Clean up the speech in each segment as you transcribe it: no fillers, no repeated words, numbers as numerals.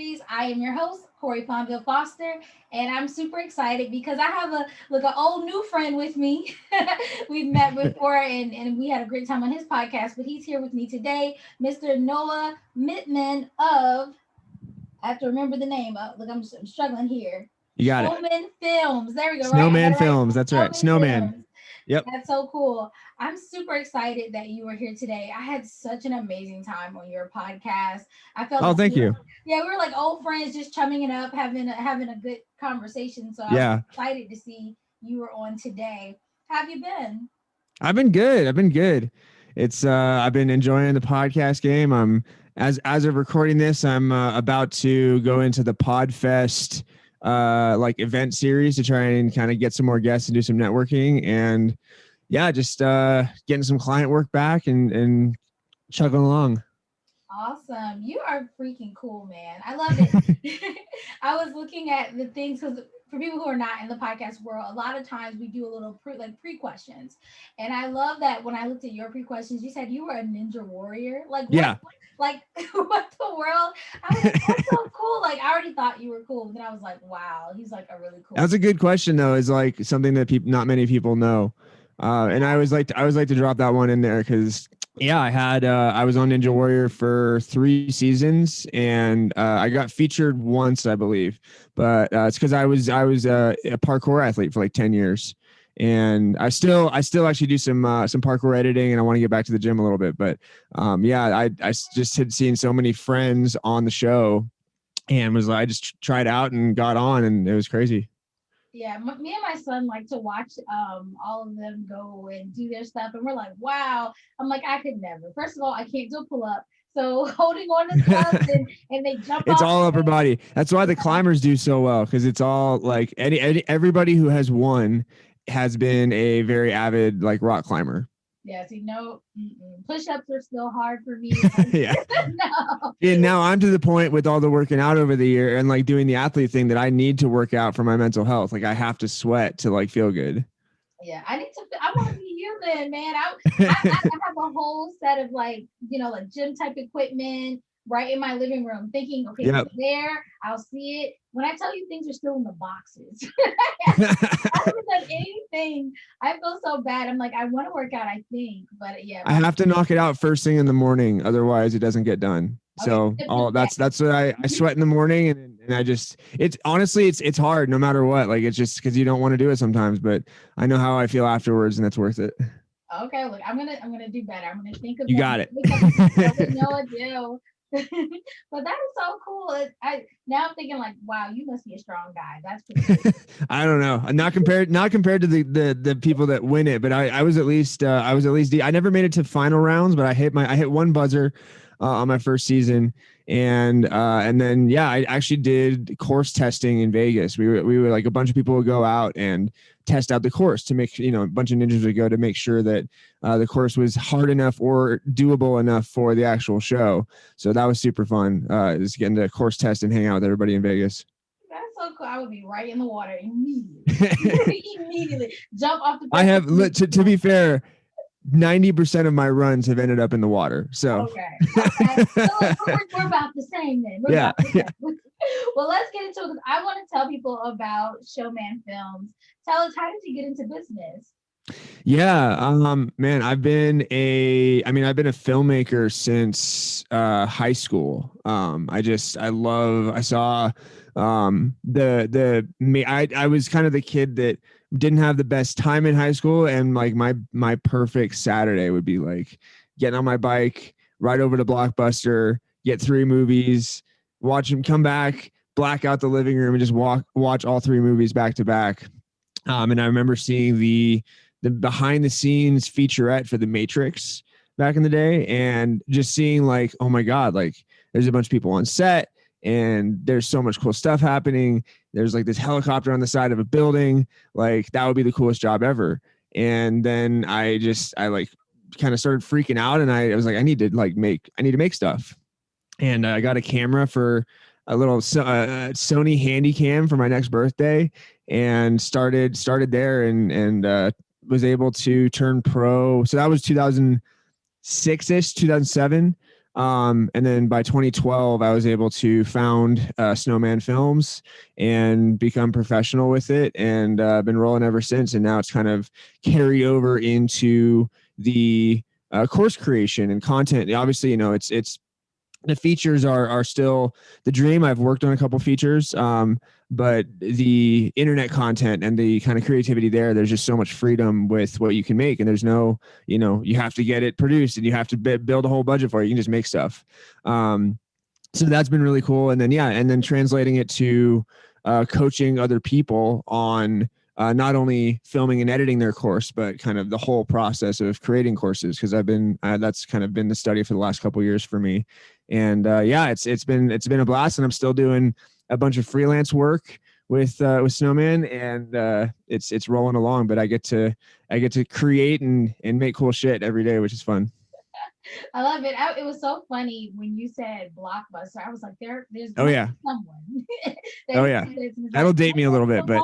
series. I am your host, Corey Fonville Foster, and I'm super excited because I have an old new friend with me. We've met before and we had a great time on his podcast, but he's here with me today, Mr. Noah Mittman of, I have to remember the name. I'm struggling here. You got Snowman Films. There we go. Snowman Right? Films. That's right. Snowman. Films. Yep. That's so cool. I'm super excited that you were here today. I had such an amazing time on your podcast. I felt Oh, thank you. Yeah, we were like old friends, just chumming it up, having a good conversation. So I was excited to see you were on today. How have you been? I've been good. It's I've been enjoying the podcast game. I'm as of recording this, I'm about to go into the Podfest like event series to try and kind of get some more guests and do some networking, and just getting some client work back and chugging along. Awesome. You are freaking cool, man. I love it. I was looking at the things because for people who are not in the podcast world, a lot of times we do a little pre questions. And I love that when I looked at your pre questions, you said you were a ninja warrior. Like, what, like what the world? I was like, that's so cool. Like, I already thought you were cool. But then I was like, wow, he's like a really cool. That's a good question, though, is like something that not many people know. And I always like to drop that one in there because I was on Ninja Warrior for 3 seasons, and I got featured once, I believe, but it's because I was a parkour athlete for like 10 years, and I still actually do some parkour editing, and I want to get back to the gym a little bit, but I just had seen so many friends on the show, and I just tried out and got on, and it was crazy. Yeah, me and my son like to watch all of them go and do their stuff, and we're like, wow. I'm like, I could never. First of all, I can't do a pull up, so holding on to stuff and they jump. It's all upper body. That's why the climbers do so well, because it's all like everybody who has won has been a very avid like rock climber. Yeah, see, no, push-ups are still hard for me. Yeah. No. And now I'm to the point with all the working out over the year and like doing the athlete thing that I need to work out for my mental health. Like I have to sweat to like feel good. Yeah, I want to be you then, man. I have a whole set of like gym type equipment right in my living room, thinking, okay, it's there, I'll see it. When I tell you things are still in the boxes, I haven't done anything. I feel so bad. I'm like, I want to work out, I think, but yeah. I have to knock it out first thing in the morning, otherwise it doesn't get done. Okay. So that's what I sweat in the morning, and I just it's hard no matter what. Like it's just because you don't want to do it sometimes, but I know how I feel afterwards, and it's worth it. Okay, look, I'm gonna do better. I'm gonna think of you got it. No, I do. But that is so cool. Now I'm thinking like, wow, you must be a strong guy. That's pretty cool. I don't know. Not compared to the people that win it, but I was at least I never made it to final rounds, but I hit one buzzer on my first season, and then I actually did course testing in Vegas. We were like a bunch of people would go out and test out the course to make a bunch of ninjas would go to make sure that the course was hard enough or doable enough for the actual show. So that was super fun. Just getting to course test and hang out with everybody in Vegas. That's so cool. I would be right in the water immediately. Immediately jump off the. I have to be fair. 90% of my runs have ended up in the water. So okay. So we're about the same then. Yeah. Well, let's get into it because I want to tell people about Snowman Films. Tell us, how did you get into business? Yeah, man, I've been a filmmaker since high school. I was kind of the kid that didn't have the best time in high school, and like my perfect Saturday would be like getting on my bike, ride over to Blockbuster, get 3 movies, watch them, come back, black out the living room, and just watch all 3 movies back to back. And I remember seeing the behind the scenes featurette for The Matrix back in the day, and just seeing like, oh my God, like there's a bunch of people on set and there's so much cool stuff happening. There's like this helicopter on the side of a building. Like that would be the coolest job ever. And then I like kind of started freaking out, and I was like, I need to make stuff. And I got a camera for a little Sony Handycam for my next birthday, and started there and was able to turn pro. So that was 2006-ish, 2007. And then by 2012, I was able to found Snowman Films and become professional with it, and been rolling ever since. And now it's kind of carried over into the course creation and content. Obviously, you know, it's the features are still the dream. I've worked on a couple features, but the internet content and the kind of creativity there's just so much freedom with what you can make. And there's no, you know, you have to get it produced and you have to build a whole budget for it. You can just make stuff. So that's been really cool. And then translating it to coaching other people on not only filming and editing their course, but kind of the whole process of creating courses. Cause that's kind of been the study for the last couple of years for me. And it's been a blast, and I'm still doing a bunch of freelance work with Snowman, and it's rolling along, but I get to create and make cool shit every day, which is fun. I love it. It was so funny when you said Blockbuster. I was like, there's oh yeah someone. oh yeah, that'll date me a little bit, but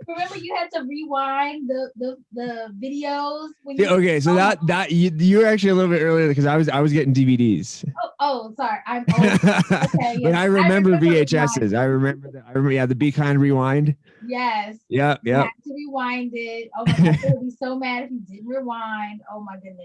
remember you had to rewind the videos when okay, so that you're actually a little bit earlier because I was getting DVDs. Sorry, I'm old. Okay, but I remember VHSs. I remember the Be Kind Rewind. Yes. Yeah. You had to rewind it. Oh my god, I would be so mad if you didn't rewind. Oh my goodness.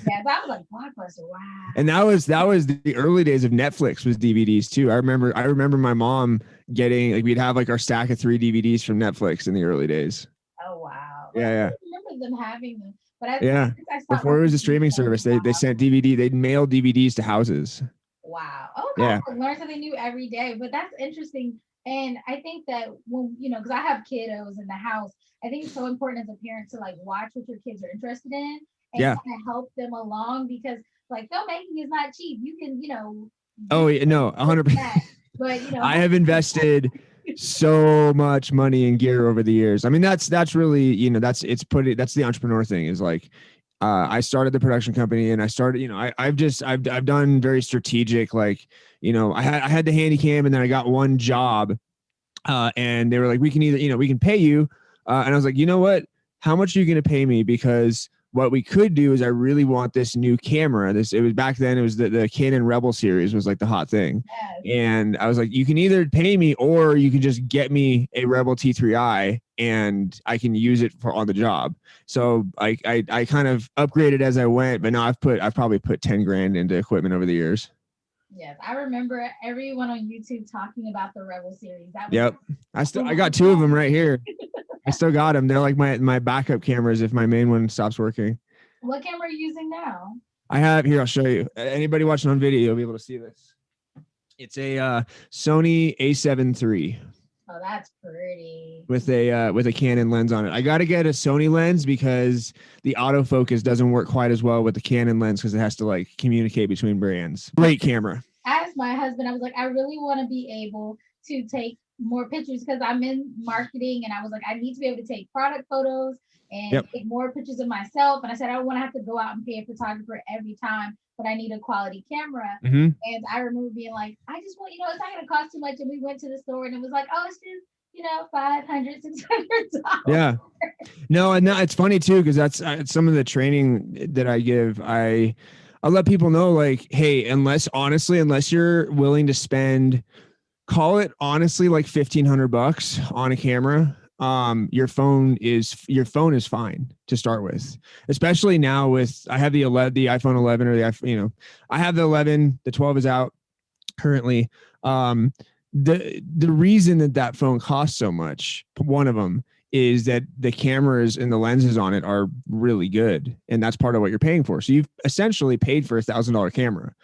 Yeah, that was like Blockbuster. Wow. And that was the early days of Netflix was DVDs too. I remember my mom getting, like, we'd have like our stack of 3 DVDs from Netflix in the early days. Oh wow. Yeah. I remember them having them. But I before it was a streaming service, they sent they'd mail DVDs to houses. Wow. Oh my God. Learn something new every day. But that's interesting. And I think that when, you know, because I have kiddos in the house, I think it's so important as a parent to like watch what your kids are interested in and kind of help them along, because like filmmaking is not cheap. You can, you know. Oh yeah, no, 100%. But you know, I have invested so much money in gear over the years. I mean, that's really, you know, that's the entrepreneur thing is like, I started the production company and I started, you know, I've done very strategic, like, you know, I had the handy cam and then I got one job, and they were like, we can pay you. And I was like, you know what, how much are you going to pay me? Because what we could do is I really want this new camera. It was back then, it was the Canon Rebel series was like the hot thing. Yes. And I was like, you can either pay me or you can just get me a Rebel T3i and I can use it on the job. So I kind of upgraded as I went, but now I've probably put 10 grand into equipment over the years. Yes, I remember everyone on YouTube talking about the Rebel series. That was I got 2 of them right here. I still got them. They're like my backup cameras if my main one stops working. What camera are you using now? I have here. I'll show you. Anybody watching on video, you'll be able to see this. It's a Sony A7 III. Oh, that's pretty. With a Canon lens on it. I got to get a Sony lens because the autofocus doesn't work quite as well with the Canon lens because it has to like communicate between brands. Great camera. I asked my husband, I was like, I really want to be able to take more pictures because I'm in marketing, and I was like, I need to be able to take product photos and take more pictures of myself. And I said, I don't want to have to go out and pay a photographer every time, but I need a quality camera. Mm-hmm. And I remember being like, I just want, you know, it's not going to cost too much. And we went to the store and it was like, oh, it's just, you know, $500, $600. Yeah. No, and it's funny too, because that's some of the training that I give. I'll let people know, like, hey, unless you're willing to spend, call it honestly like $1,500 on a camera, your phone is fine to start with, especially now with, I have the iPhone 11 or the iPhone, you know, I have the 11, the 12 is out currently. The reason that phone costs so much, one of them is that the cameras and the lenses on it are really good. And that's part of what you're paying for. So you've essentially paid for $1,000 camera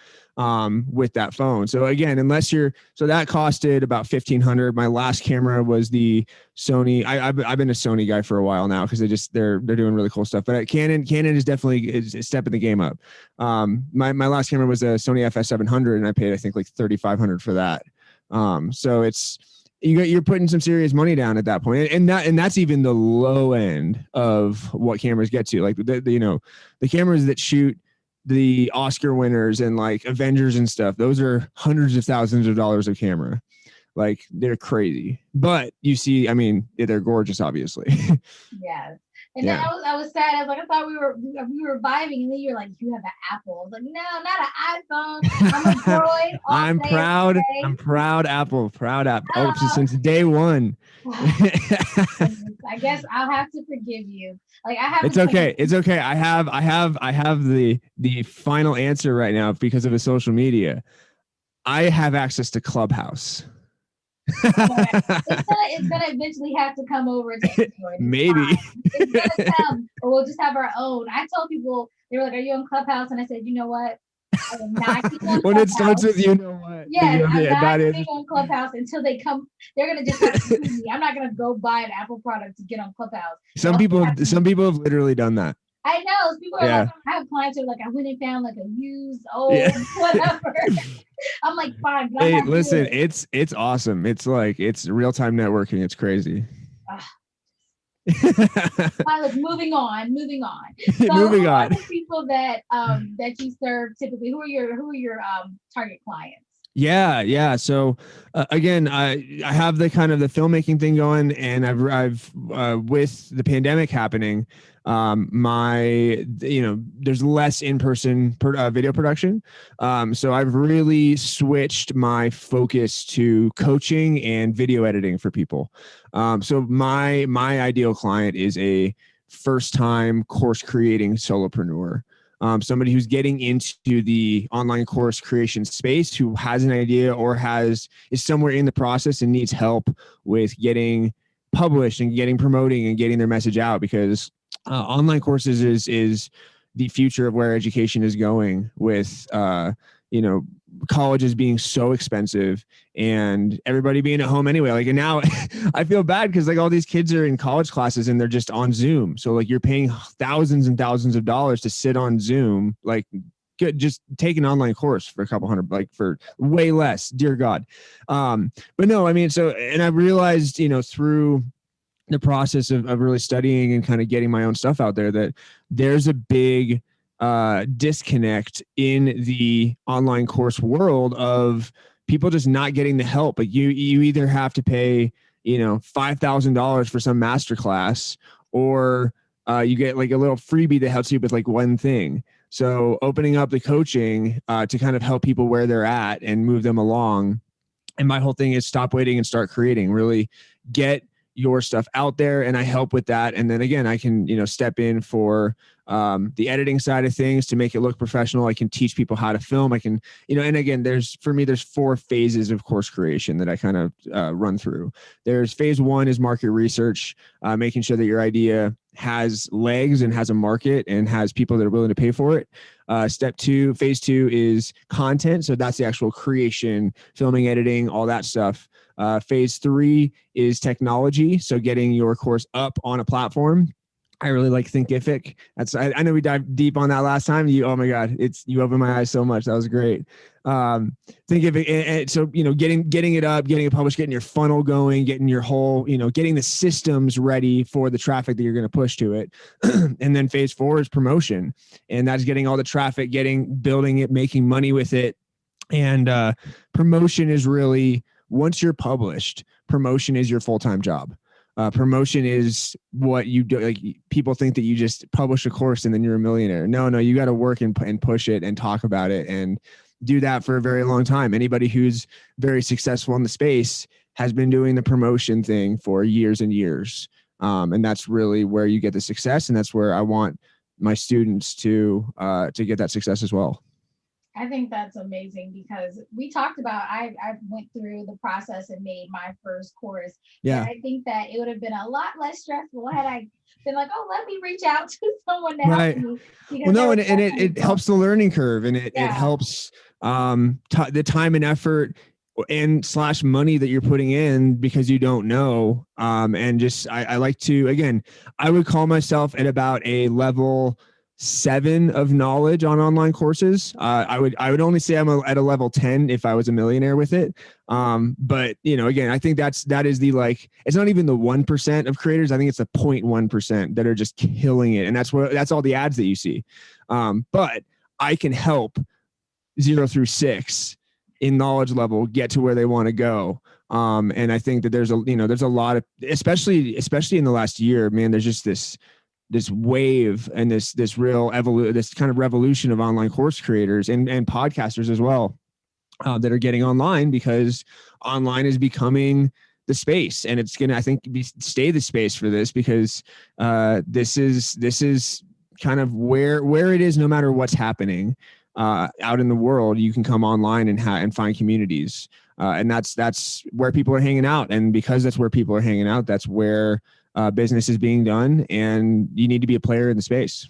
with that phone. So again, so that costed about $1,500. My last camera was the Sony. I've been a Sony guy for a while now because they're doing really cool stuff. But Canon is definitely stepping the game up. My last camera was a Sony FS700 and I paid, I think, like $3,500 for that. So you're putting some serious money down at that point. And that's even the low end of what cameras get to. Like the cameras that shoot the Oscar winners and like Avengers and stuff, those are hundreds of thousands of dollars of camera. Like they're crazy, but you see, I mean, they're gorgeous, obviously. Yes. And then Yeah. I was sad. I was like, I thought we were vibing, and then you're like, you have an Apple. I was like, no, not an iPhone. I'm a Droid all I'm day, every proud. day. I'm proud Apple. Proud Apple. Oh, Uh, since day one. I guess I'll have to forgive you. Like I have. It's okay. It's okay. I have the final answer right now because of the social media. I have access to Clubhouse. It's gonna eventually have to come over to Android. Maybe. It's gonna come, or we'll just have our own. I told people, they were like, "Are you on Clubhouse?" And I said, "You know what? I am not getting on When it starts Clubhouse. with you know what. Yes, I'm not that is. getting on Clubhouse until they come. They're gonna just have to see me. I'm not gonna go buy an Apple product to get on Clubhouse. Some people have literally done that. I know. People are Yeah. like, I have clients who are like, I went and found like a used Yeah. whatever. I'm like, fine, but Hey, I'm not listen, doing it. it's awesome. It's like it's real-time networking. It's crazy. Look, moving on. So Moving who are on. the people that you serve typically? Who are your target clients? Yeah. So again, I have the kind of the filmmaking thing going, and I've with the pandemic happening, there's less in-person video production, so I've really switched my focus to coaching and video editing for people. So my ideal client is a first-time course creating solopreneur. Somebody who's getting into the online course creation space, who has an idea or is somewhere in the process and needs help with getting published and getting promoting and getting their message out, because online courses is the future of where education is going, with colleges being so expensive and everybody being at home anyway. Like, and now I feel bad because like all these kids are in college classes and they're just on Zoom. So like you're paying thousands and thousands of dollars to sit on Zoom, like just take an online course for a couple hundred, like for way less, dear God. But no, I mean, and I realized, through the process of really studying and kind of getting my own stuff out there, that there's a big disconnect in the online course world of people just not getting the help. Like you either have to pay, $5,000 for some masterclass, or you get like a little freebie that helps you with like one thing. So opening up the coaching to kind of help people where they're at and move them along. And my whole thing is stop waiting and start creating. Really get your stuff out there, and I help with that. And then again, I can step in for the editing side of things to make it look professional. I can teach people how to film. I can and again, there's 4 phases of course creation that I kind of run through. There's phase 1 is market research, making sure that your idea has legs and has a market and has people that are willing to pay for it. Phase 2 is content. So that's the actual creation, filming, editing, all that stuff. Phase 3 is technology. So getting your course up on a platform. I really like Thinkific. I know we dived deep on that last time. Oh my God, you opened my eyes so much. That was great. Thinkific. And so, getting it up, getting it published, getting your funnel going, getting your whole, getting the systems ready for the traffic that you're going to push to it. And then phase 4 is promotion. And that's getting all the traffic, building it, making money with it. And promotion is really, once you're published, promotion is your full-time job. Promotion is what you do. Like, people think that you just publish a course and then you're a millionaire. No, you got to work and push it and talk about it and do that for a very long time. Anybody who's very successful in the space has been doing the promotion thing for years and years. And that's really where you get the success. And that's where I want my students to get that success as well. I think that's amazing, because we talked about, I went through the process and made my first course. Yeah. And I think that it would have been a lot less stressful had I been like, oh, let me reach out to someone to help me. Well, no, and it helps the learning curve, and it helps the time and effort and / money that you're putting in, because you don't know. And just, I like to, again, I would call myself at about a level 7 of knowledge on online courses. I would only say I'm at a level 10 if I was a millionaire with it. But again, I think that is the, like, it's not even the 1% of creators. I think it's the 0.1% that are just killing it. And that's all the ads that you see. But I can help 0 through 6 in knowledge level get to where they want to go. And I think that there's a lot of, especially in the last year, man, there's just this wave and this this kind of revolution of online course creators and podcasters as well, that are getting online, because online is becoming the space, and it's gonna, I think, stay the space for this, because this is kind of where it is. No matter what's happening out in the world, you can come online and find communities, and that's where people are hanging out. And because that's where people are hanging out, that's where business is being done, and you need to be a player in the space.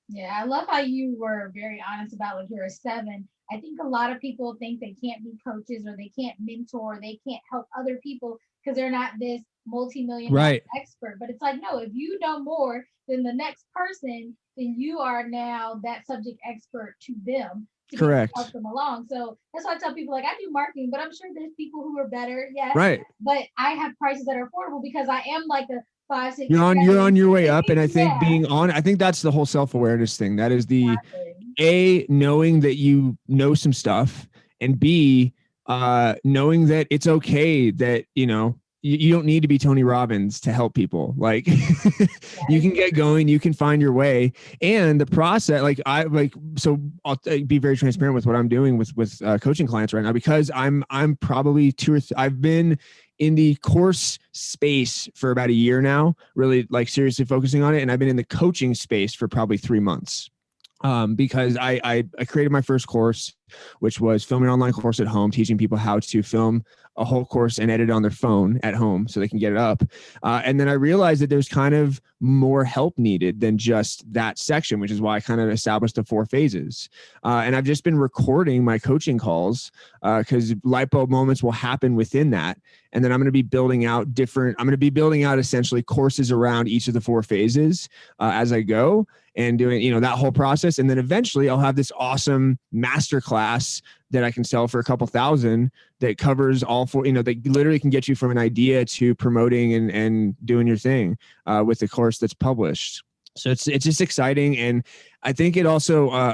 Yeah, I love how you were very honest about like you're a 7. I think a lot of people think they can't be coaches or they can't mentor, they can't help other people because they're not this multi-million dollar Right. expert. But it's like, no, if you know more than the next person, then you are now that subject expert to them to be able to help Correct. them along. So that's why I tell people like I do marketing, but I'm sure there's people who are better, yes. Right. But I have prices that are affordable because I am like a 5, 6, You're on 7. your way up. And I think Yeah, I think that's the whole self-awareness thing. That is the exactly. A, knowing that you know some stuff, and B, knowing that it's okay that, you don't need to be Tony Robbins to help people. Like you can get going, you can find your way. And the process, so I'll be very transparent with what I'm doing with coaching clients right now, because I'm probably I've been in the course space for about a year now, really like seriously focusing on it. And I've been in the coaching space for probably 3 months. Because I created my first course, which was filming an online course at home, teaching people how to film a whole course and edit it on their phone at home so they can get it up. And then I realized that there's kind of more help needed than just that section, which is why I kind of established the 4 phases. And I've just been recording my coaching calls because light bulb moments will happen within that. And then I'm going to be building out essentially courses around each of the 4 phases as I go, and doing, that whole process. And then eventually I'll have this awesome masterclass that I can sell for a couple thousand that covers all 4, that literally can get you from an idea to promoting and doing your thing with the course that's published. So it's just exciting. And I think it also,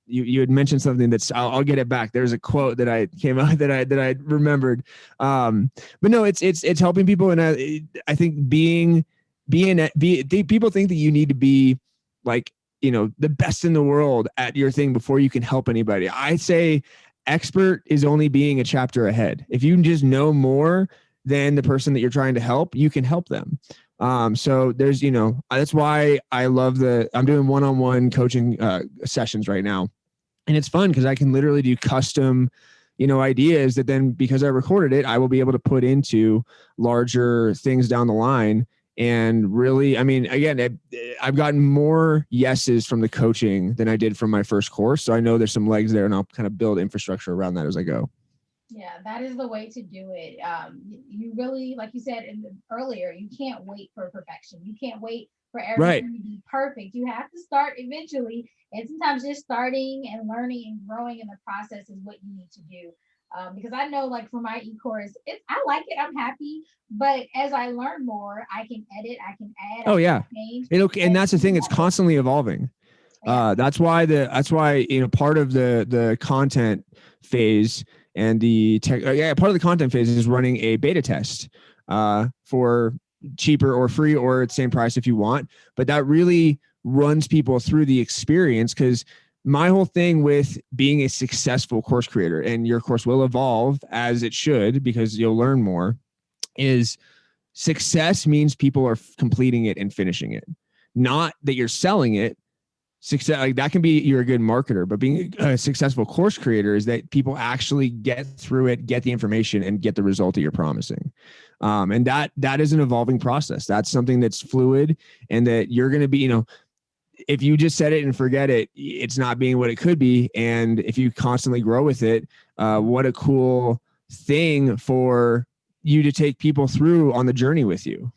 you had mentioned something that's, I'll get it back. There's a quote that I came out that I remembered. But no, it's helping people. And I think people think that you need to be like, the best in the world at your thing before you can help anybody. I say expert is only being a chapter ahead. If you just know more than the person that you're trying to help, you can help them. So there's, that's why I'm doing one-on-one coaching sessions right now. And it's fun because I can literally do custom, ideas that then, because I recorded it, I will be able to put into larger things down the line. And really, I mean, again, I've gotten more yeses from the coaching than I did from my first course. So I know there's some legs there, and I'll kind of build infrastructure around that as I go. Yeah, that is the way to do it. You really, like you said earlier, you can't wait for perfection. You can't wait for Right. everything to be perfect. You have to start eventually. And sometimes just starting and learning and growing in the process is what you need to do. Because I know, like for my e-course, I like it. I'm happy. But as I learn more, I can edit, I can add, Oh I yeah. can change. And that's the thing. It's constantly evolving. That's why part of the content phase and part of the content phase is running a beta test for cheaper or free or at the same price if you want. But that really runs people through the experience, because my whole thing with being a successful course creator, and your course will evolve as it should because you'll learn more, is success means people are completing it and finishing it, not that you're selling it. Success, like that can be, you're a good marketer, but being a successful course creator is that people actually get through it, get the information, and get the result that you're promising. And that is an evolving process. That's something that's fluid, and that you're going to be, if you just set it and forget it, it's not being what it could be. And if you constantly grow with it, what a cool thing for you to take people through on the journey with you.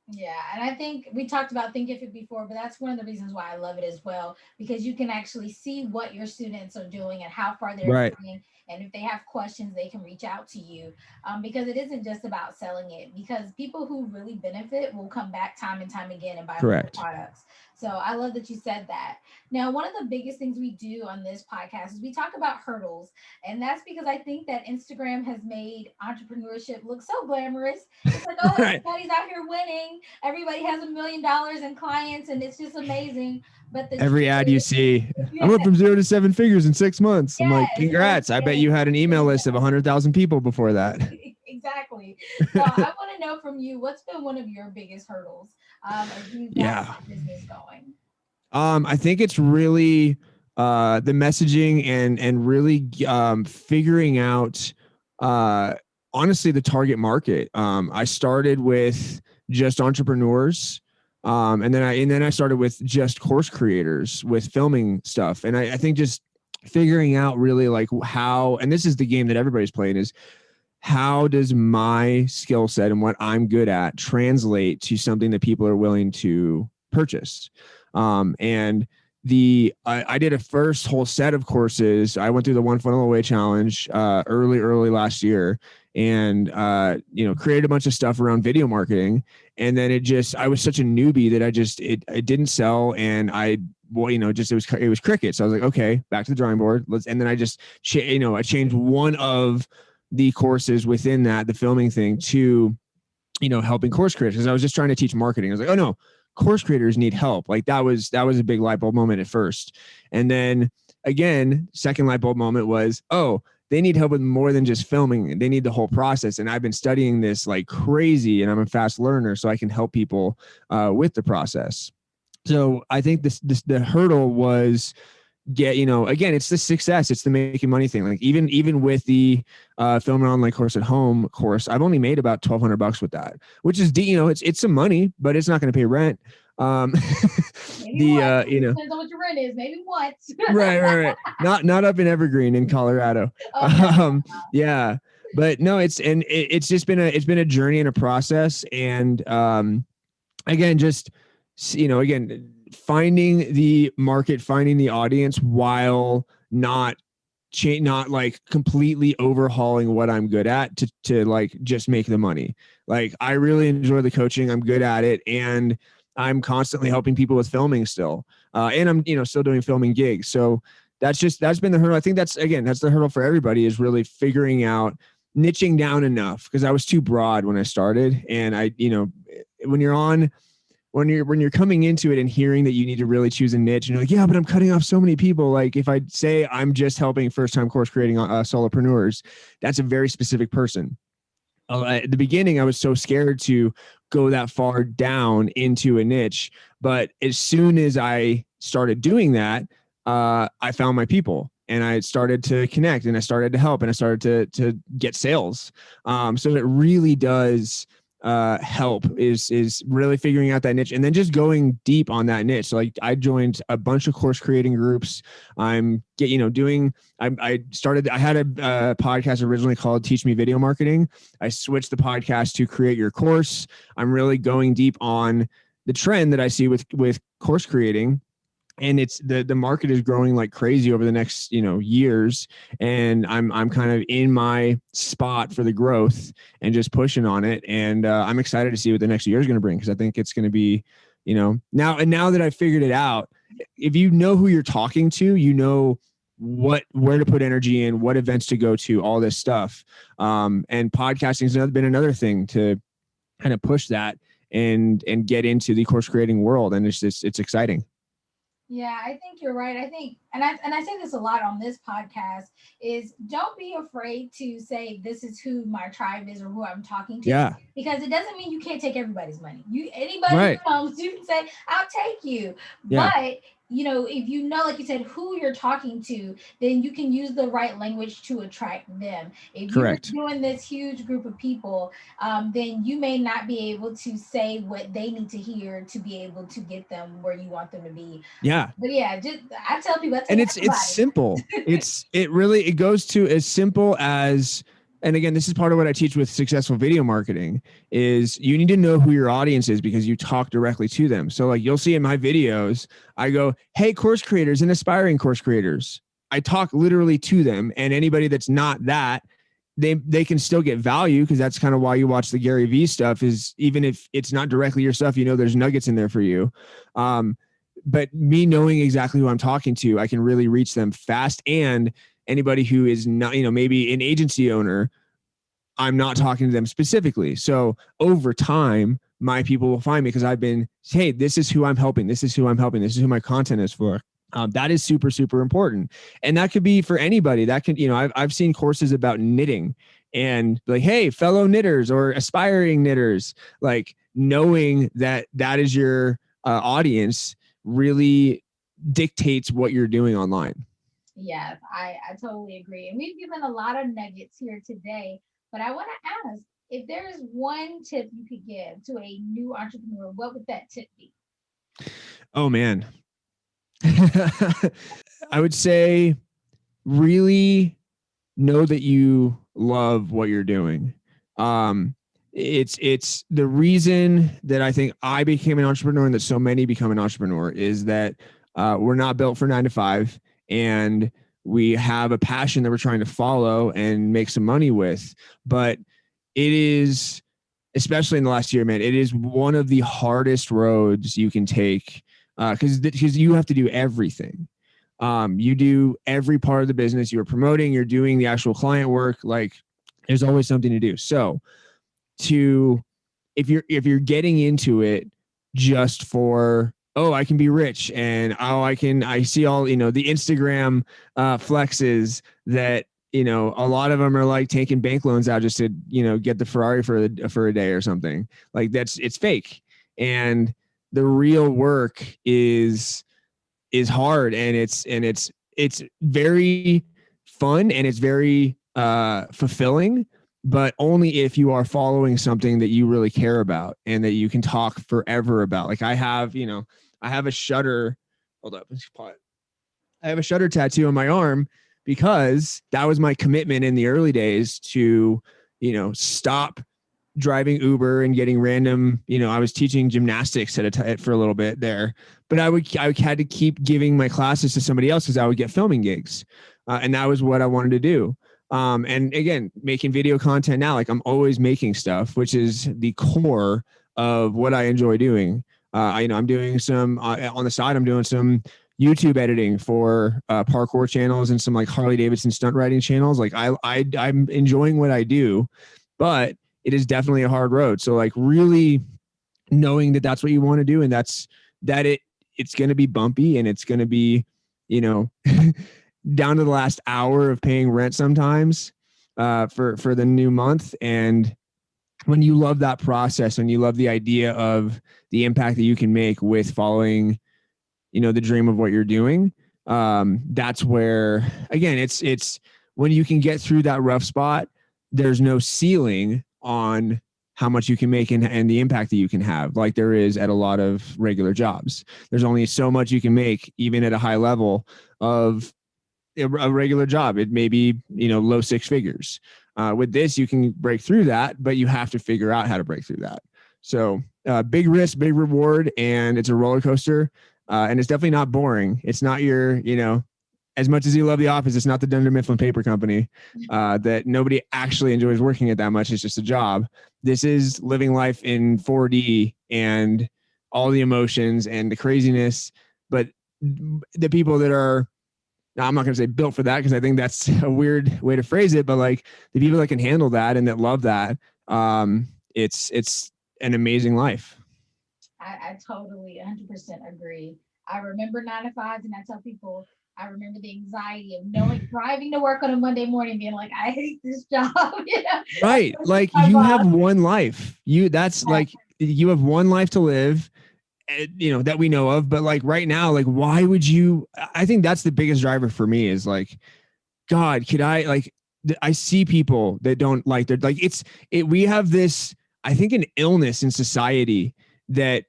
Yeah, and I think we talked about Thinkific before, but that's one of the reasons why I love it as well, because you can actually see what your students are doing and how far they're Right. going. And if they have questions, they can reach out to you, because it isn't just about selling it, because people who really benefit will come back time and time again and buy more Correct. products. So I love that you said that. Now, one of the biggest things we do on this podcast is we talk about hurdles. And that's because I think that Instagram has made entrepreneurship look so glamorous. It's like, oh, Right. everybody's out here winning. Everybody has $1 million in clients, and it's just amazing. But the Every ad you truth see, is, I yeah, went from 0 to 7 figures in 6 months. I'm like, yes, once congrats. I bet again, you had an email list of 100,000 people before that. exactly. So I want to know from you, what's been one of your biggest hurdles as you've gotten Yeah. your business going? I think it's really the messaging and really figuring out honestly the target market. I started with just entrepreneurs. And then I started with just course creators with filming stuff. And I think just figuring out really like how, and this is the game that everybody's playing, is how does my skill set and what I'm good at translate to something that people are willing to purchase? And I did a first whole set of courses. I went through the One Funnel Away challenge early last year, and created a bunch of stuff around video marketing. And then I was such a newbie that it didn't sell, and it was cricket. So I was like, okay, back to the drawing board. And then I changed one of the courses within that, the filming thing, to helping course creators, because I was just trying to teach marketing. I was like, oh no, course creators need help. Like that was a big light bulb moment at first. And then again, second light bulb moment was, oh, they need help with more than just filming. They need the whole process. And I've been studying this like crazy, and I'm a fast learner, so I can help people with the process. So I think the hurdle was again, it's the success, it's the making money thing. Like even with the film and online course at home course, I've only made about $1,200 with that, which is it's some money, but it's not going to pay rent. Maybe once. Depends on what your rent is. Maybe once. right. Not up in Evergreen in Colorado. Okay. Yeah, but no, it's just been a journey and a process. And again, just again, finding the market, finding the audience, while not like completely overhauling what I'm good at to like just make the money. Like I really enjoy the coaching. I'm good at it, and I'm constantly helping people with filming still. And I'm still doing filming gigs. So that's been the hurdle. I think that's the hurdle for everybody, is really figuring out niching down enough, because I was too broad when I started. And when you're coming into it and hearing that you need to really choose a niche, and you're like, yeah, but I'm cutting off so many people. Like if I say I'm just helping first-time course creating solopreneurs, that's a very specific person. At the beginning, I was so scared to go that far down into a niche. But as soon as I started doing that, I found my people, and I started to connect, and I started to help, and I started to get sales. So it really does help is really figuring out that niche, and then just going deep on that niche. So like I joined a bunch of course creating groups. I had a podcast originally called Teach Me Video Marketing. I switched the podcast to Create Your Course. I'm really going deep on the trend that I see with course creating. And it's the market is growing like crazy over the next years, and I'm kind of in my spot for the growth and just pushing on it. And I'm excited to see what the next year is going to bring, because I think it's going to be now that I've figured it out. If you know who you're talking to, where to put energy in, what events to go to, all this stuff. And podcasting has been another thing to kind of push that and get into the course creating world, and it's exciting. Yeah, I think you're right. I think, and I say this a lot on this podcast, is don't be afraid to say this is who my tribe is or who I'm talking to. Yeah. Because it doesn't mean you can't take everybody's money. Anybody Right. who comes, you can say, I'll take you. Yeah. But if you know, like you said, who you're talking to, then you can use the right language to attract them. If Correct. you're doing this huge group of people, then you may not be able to say what they need to hear to be able to get them where you want them to be. Yeah. But yeah, I tell people, and it's simple. It goes to as simple as, and again, this is part of what I teach with successful video marketing, is you need to know who your audience is, because you talk directly to them. So like you'll see in my videos, I go, hey, course creators and aspiring course creators. I talk literally to them, and anybody that's not that, they can still get value, because that's kind of why you watch the Gary Vee stuff, is even if it's not directly your stuff, there's nuggets in there for you. But me knowing exactly who I'm talking to, I can really reach them fast. And anybody who is not, maybe an agency owner, I'm not talking to them specifically. So over time, my people will find me, because I've been, hey, this is who I'm helping. This is who I'm helping. This is who my content is for. That is super, super important. And that could be for anybody. That could, I've seen courses about knitting, and like, hey, fellow knitters or aspiring knitters, like knowing that that is your audience really dictates what you're doing online. Yes, I totally agree. And we've given a lot of nuggets here today, but I want to ask, if there is one tip you could give to a new entrepreneur, what would that tip be? Oh, man. I would say really know that you love what you're doing. It's the reason that I think I became an entrepreneur, and that so many become an entrepreneur, is that we're not built for 9 to 5, and we have a passion that we're trying to follow and make some money with. But it is, especially in the last year, man, it is one of the hardest roads you can take, because you have to do everything. You do every part of the business. You're promoting, you're doing the actual client work. Like, there's always something to do. So if you're getting into it just for, oh, I can be rich, and I see all, the Instagram flexes that, a lot of them are like taking bank loans out just to, get the Ferrari for a day or something. Like, it's fake. And the real work is hard, and it's very fun, and it's very fulfilling, but only if you are following something that you really care about and that you can talk forever about. Like, I have a Shutter. Hold up. I have a Shutter tattoo on my arm, because that was my commitment in the early days to, stop driving Uber and getting random, I was teaching gymnastics for a little bit there, but I had to keep giving my classes to somebody else, because I would get filming gigs. And that was what I wanted to do. And again, making video content now, like, I'm always making stuff, which is the core of what I enjoy doing. I'm doing some on the side. I'm doing some YouTube editing for parkour channels, and some like Harley Davidson stunt riding channels. Like, I'm enjoying what I do, but it is definitely a hard road. So, like, really knowing that that's what you want to do, and it's going to be bumpy, and it's going to be, down to the last hour of paying rent sometimes for the new month. And when you love that process, when you love the idea of the impact that you can make with following, the dream of what you're doing, that's where, again, it's when you can get through that rough spot, there's no ceiling on how much you can make and the impact that you can have, like there is at a lot of regular jobs. There's only so much you can make, even at a high level of a regular job. It may be, low six figures. With this, you can break through that, but you have to figure out how to break through that. So big risk, big reward, and it's a roller coaster. And it's definitely not boring. It's not your, as much as you love The Office, it's not the Dunder Mifflin Paper Company that nobody actually enjoys working at that much. It's just a job. This is living life in 4D and all the emotions and the craziness. But the people that are, now I'm not going to say built for that, because I think that's a weird way to phrase it, but like the people that can handle that and that love that, it's an amazing life. I totally 100% agree. I remember 9 to 5s, and I tell people, I remember the anxiety of knowing, driving to work on a Monday morning, being like, I hate this job. Right. Like, you have one life. You have one life to live, that we know of. But like right now, like, why would you? I think that's the biggest driver for me, is like, God, could I, like, I see people that don't like, they're like, we have this, I think, an illness in society that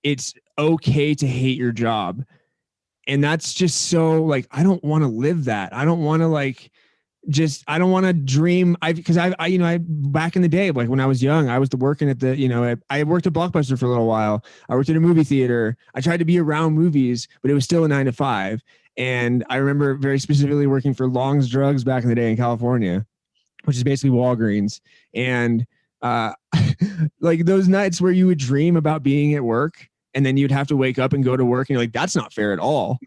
it's okay to hate your job. And that's just so, like, I don't want to live that. I don't want to, like, I don't want to dream. Because I back in the day, like when I was young, I was working at the, I worked at Blockbuster for a little while. I worked at a movie theater. I tried to be around movies, but it was still a 9 to 5. And I remember very specifically working for Long's Drugs back in the day in California, which is basically Walgreens. And uh, like those nights where you would dream about being at work and then you'd have to wake up and go to work and you're like, that's not fair at all.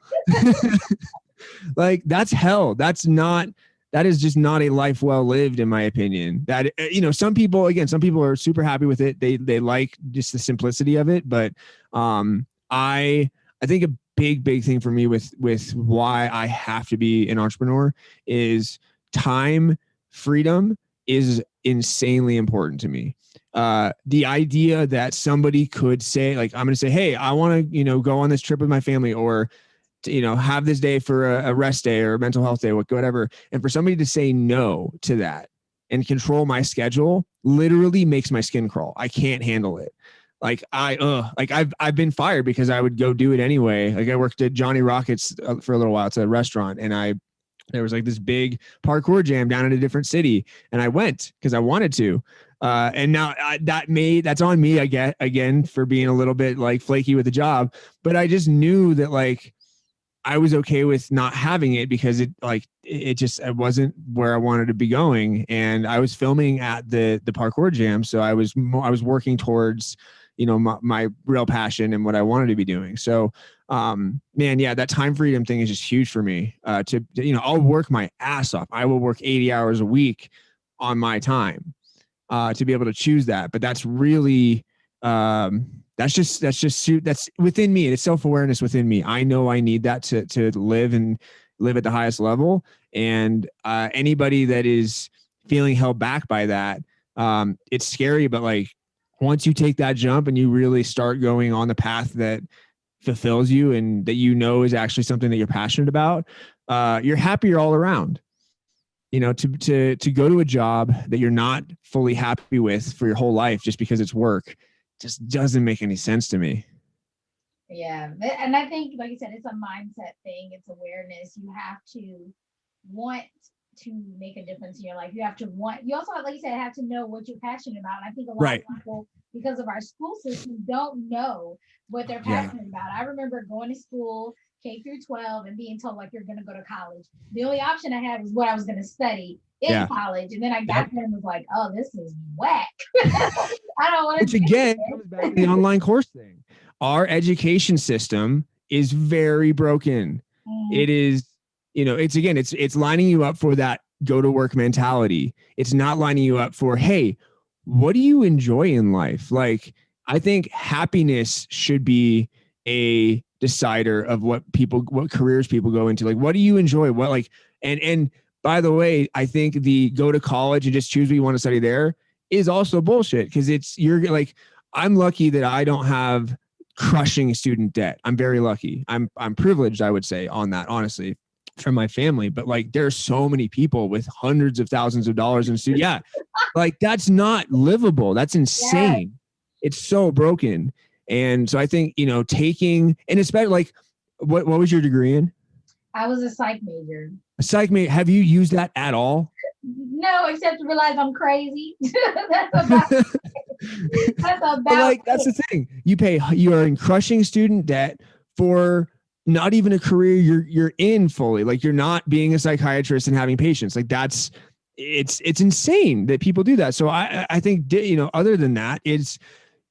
Like that's hell. That is just not a life well lived, in my opinion. That, some people are super happy with it. They like just the simplicity of it. But I think a big thing for me with why I have to be an entrepreneur is time freedom is insanely important to me. The idea that somebody could say, like, I'm going to say, hey, I want to, go on this trip with my family, or have this day for a rest day or a mental health day, whatever. And for somebody to say no to that and control my schedule literally makes my skin crawl. I can't handle it. Like I've been fired because I would go do it anyway. Like I worked at Johnny Rockets for a little while. It's a restaurant. And there was like this big parkour jam down in a different city. And I went because I wanted to. And now that's on me, I get, again, for being a little bit like flaky with the job. But I just knew that like I was okay with not having it because it wasn't where I wanted to be going. And I was filming at the parkour jam. So I was working towards, my real passion and what I wanted to be doing. So, man, yeah, that time freedom thing is just huge for me. I'll work my ass off. I will work 80 hours a week on my time, to be able to choose that. But that's really, that's within me. It's self-awareness within me. I know I need that to live at the highest level. And anybody that is feeling held back by that, it's scary. But like once you take that jump and you really start going on the path that fulfills you and that is actually something that you're passionate about, you're happier all around. To go to a job that you're not fully happy with for your whole life just because it's work just doesn't make any sense to me. Yeah. And I think, like you said, it's a mindset thing. It's awareness. You have to want to make a difference in your life. You also, like you said, have to know what you're passionate about. And I think a lot of people, because of our school system, don't know what they're passionate about. I remember going to school K through 12 and being told like you're going to go to college. The only option I had was what I was going to study in college. And then I got there and was like, oh, this is whack. I don't want to. Which again comes back to the online course thing. Our education system is very broken. It is, it's lining you up for that go to work mentality. It's not lining you up for, hey, what do you enjoy in life? Like, I think happiness should be a decider of what careers people go into. Like, what do you enjoy? And by the way, I think the go to college and just choose what you want to study there is also bullshit. Cause I'm lucky that I don't have crushing student debt. I'm very lucky. I'm privileged, I would say, on that, honestly, from my family. But like, there's so many people with hundreds of thousands of dollars in student. Yeah. Like that's not livable. That's insane. Yeah. It's so broken. And so I think, taking, and especially like, what was your degree in? I was a psych major. A psych major. Have you used that at all? No, except to realize I'm crazy. That's about that's the thing. You are in crushing student debt for not even a career you're in fully. Like you're not being a psychiatrist and having patients. Like it's insane that people do that. So I think, other than that, it's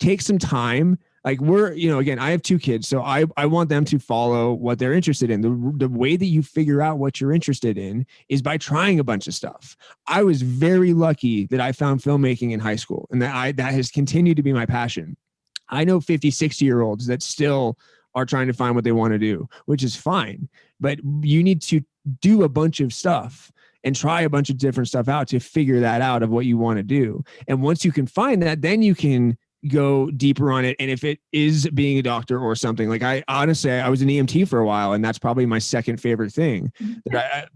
take some time. Like again, I have 2 kids, so I want them to follow what they're interested in. The way that you figure out what you're interested in is by trying a bunch of stuff. I was very lucky that I found filmmaking in high school, and that has continued to be my passion. I know 50, 60-year-olds that still are trying to find what they want to do, which is fine. But you need to do a bunch of stuff and try a bunch of different stuff out to figure that out of what you want to do. And once you can find that, then you can go deeper on it. And if it is being a doctor or something, like I was an EMT for a while, and that's probably my second favorite thing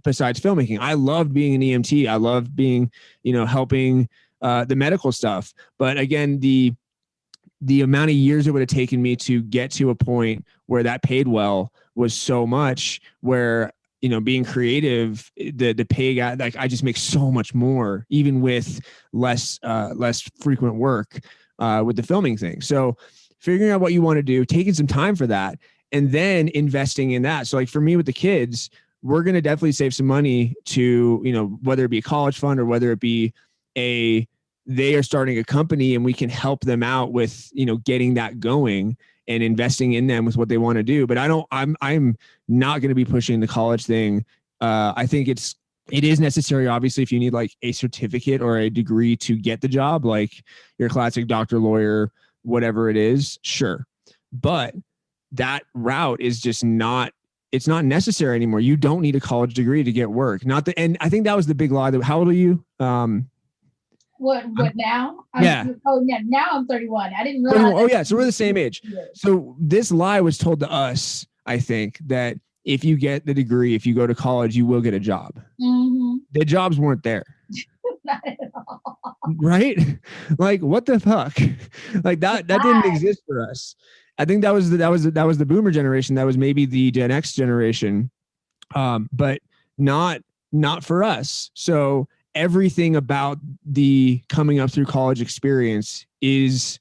besides filmmaking. I loved being an EMT. I loved being, helping the medical stuff. But again, the amount of years it would have taken me to get to a point where that paid well was so much where, being creative, the pay got, like, I just make so much more, even with less frequent work with the filming thing. So figuring out what you want to do, taking some time for that. and then investing in that. So like for me with the kids, we're going to definitely save some money to, you know, whether it be a college fund or whether it be they are starting a company and we can help them out with, you know, getting that going and investing in them with what they want to do. But I'm not going to be pushing the college thing. I think it is necessary, obviously, if you need like a certificate or a degree to get the job, like your classic doctor, lawyer, whatever it is, sure. But that route is just not, it's not necessary anymore. You don't need a college degree to get work. And I think that was the big lie. How old are you? What now? Yeah. Now I'm 31. I didn't realize. Oh yeah. So we're the same age. So this lie was told to us, I think, that if you get the degree, if you go to college, you will get a job. Mm-hmm. The jobs weren't there. Not at all. Right? Like what the fuck? Like that didn't exist for us. I think that was the boomer generation. That was maybe the Gen X generation. But not for us. So everything about the coming up through college experience is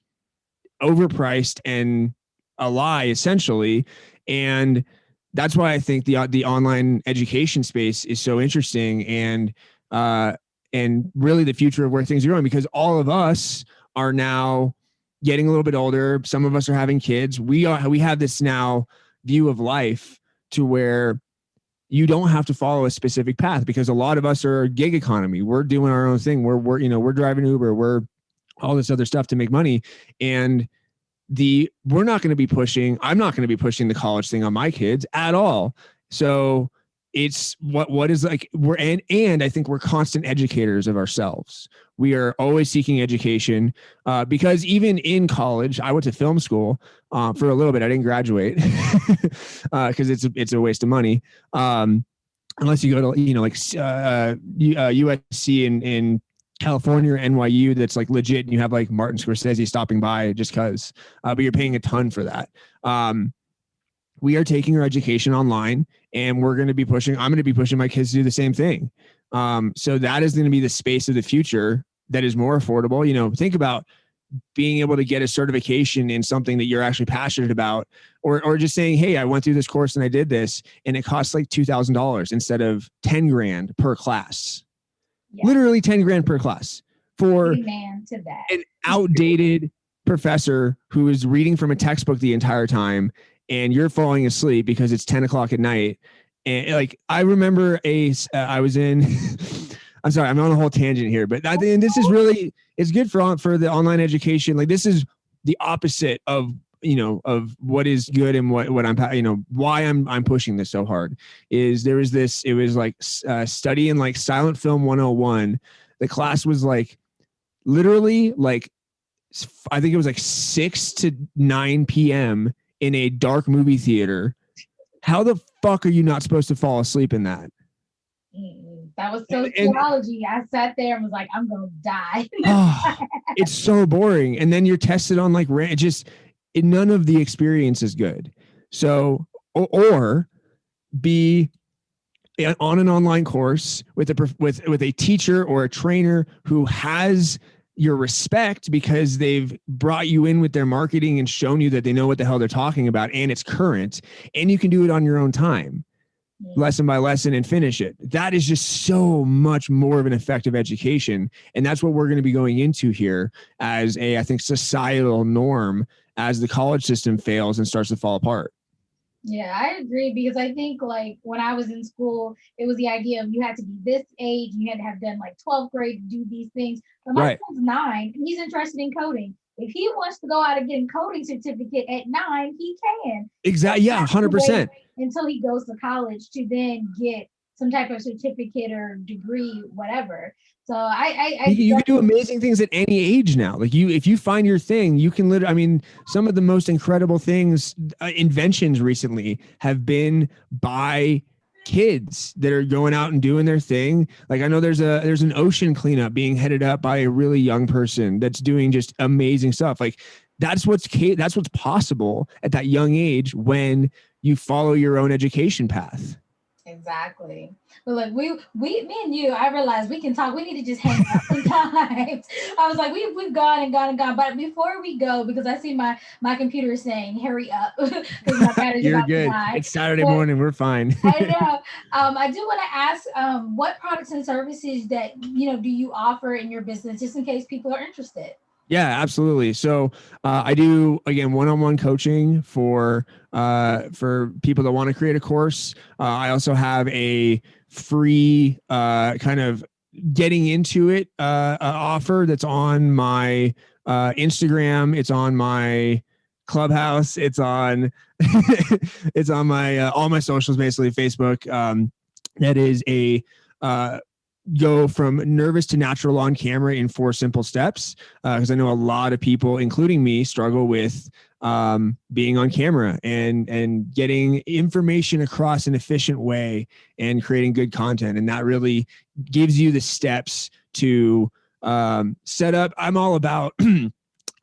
overpriced and a lie, essentially. And that's why I think the online education space is so interesting and really the future of where things are going, because all of us are now getting a little bit older. Some of us are having kids. We have this now view of life to where you don't have to follow a specific path, because a lot of us are gig economy. We're doing our own thing. We're driving Uber. We're all this other stuff to make money. And I'm not going to be pushing the college thing on my kids at all. So it's what is like and I think we're constant educators of ourselves. We are always seeking education because even in college, I went to film school for a little bit. I didn't graduate because it's a waste of money unless you go to USC in California or NYU that's like legit, and you have like Martin Scorsese stopping by just because, but you're paying a ton for that. We are taking our education online, and I'm going to be pushing my kids to do the same thing. So that is going to be the space of the future that is more affordable. You know, think about being able to get a certification in something that you're actually passionate about, or just saying, hey, I went through this course and I did this, and it costs like $2,000 instead of 10 grand per class. Yeah. Literally 10 grand per class for an outdated professor who is reading from a textbook the entire time, and you're falling asleep because it's 10 o'clock at night. And like, I remember I was in, I'm sorry, I'm on a whole tangent here, but I think this is really, it's good for the online education. Like this is the opposite of what is good, and what I'm, why I'm pushing this so hard is it was like studying like silent film 101. The class was like literally like, I think it was like 6 to 9 p.m. in a dark movie theater. How the fuck are you not supposed to fall asleep in that? That was sociology. I sat there and was like, I'm going to die. It's so boring. And then you're tested on like, none of the experience is good. So, or be on an online course with a teacher or a trainer who has your respect because they've brought you in with their marketing and shown you that they know what the hell they're talking about, and it's current, and you can do it on your own time, lesson by lesson, and finish it. That is just so much more of an effective education. And that's what we're going to be going into here as I think, societal norm as the college system fails and starts to fall apart. Yeah, I agree, because I think like when I was in school, it was the idea of you had to be this age, you had to have done like 12th grade to do these things. But my son's 9 and he's interested in coding. If he wants to go out and get a coding certificate at 9, he can. Exactly. Yeah, 100%. Until he goes to college to then get some type of certificate or degree, whatever. So you can do amazing things at any age now. Like if you find your thing, you can literally, I mean, some of the most incredible things, inventions recently have been by kids that are going out and doing their thing. Like I know there's an ocean cleanup being headed up by a really young person that's doing just amazing stuff. Like that's what's possible at that young age when you follow your own education path. Exactly. But like me and you, I realized we can talk. We need to just hang out sometimes. I was like, we've gone and gone and gone. But before we go, because I see my computer is saying, hurry up, because my battery's You're about to good. die. It's Saturday But morning. We're fine. I know. I do want to ask, what products and services that do you offer in your business, just in case people are interested. Yeah, absolutely. So I do again one-on-one coaching for people that want to create a course. I also have a free kind of getting into it offer that's on my Instagram. It's on my Clubhouse. It's on it's on my all my socials, basically Facebook. That is a uh, go from nervous to natural on camera in 4 simple steps, because I know a lot of people, including me, struggle with being on camera and getting information across an efficient way and creating good content. And that really gives you the steps to set up. I'm all about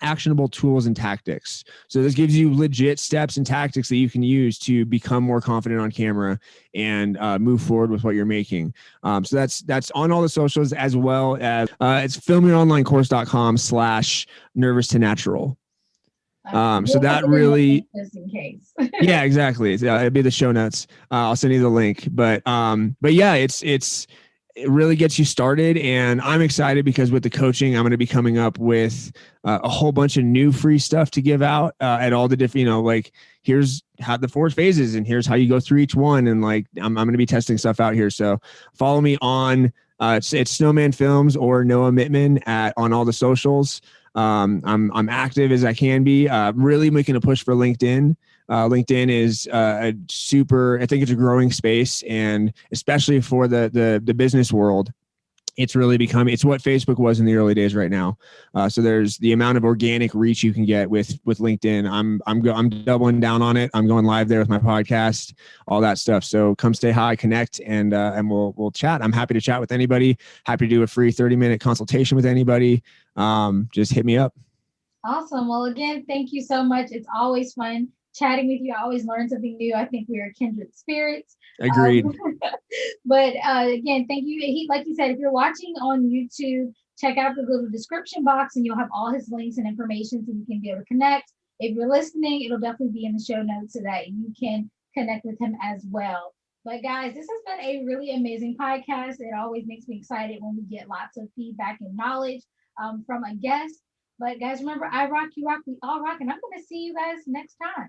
actionable tools and tactics. So this gives you legit steps and tactics that you can use to become more confident on camera and move forward with what you're making. So that's on all the socials, as well as it's filmyouronlinecourse.com/nervous to natural. So We'll put that it in the really, link just in case. yeah, exactly. It'd be the show notes. I'll send you the link, but yeah, it really gets you started. And I'm excited because with the coaching, I'm going to be coming up with a whole bunch of new free stuff to give out at all the different, like here's how the 4 phases and here's how you go through each one. And like, I'm going to be testing stuff out here. So follow me on, it's Snowman Films or Noah Mittman on all the socials. I'm active as I can be, really making a push for LinkedIn. LinkedIn is a super, I think it's a growing space, and especially for the business world, it's really become, it's what Facebook was in the early days right now. So there's the amount of organic reach you can get with LinkedIn. I'm doubling down on it. I'm going live there with my podcast, all that stuff. So come say hi, connect, and we'll chat. I'm happy to chat with anybody. Happy to do a free 30-minute consultation with anybody. Just hit me up. Awesome. Well, again, thank you so much. It's always fun chatting with you. I always learn something new. I think we are kindred spirits. Agreed. But again, thank you. Like you said, if you're watching on YouTube, check out the little description box and you'll have all his links and information so you can be able to connect. If you're listening, it'll definitely be in the show notes so that you can connect with him as well. But guys, this has been a really amazing podcast. It always makes me excited when we get lots of feedback and knowledge from a guest. But guys, remember, I rock, you rock, we all rock, and I'm going to see you guys next time.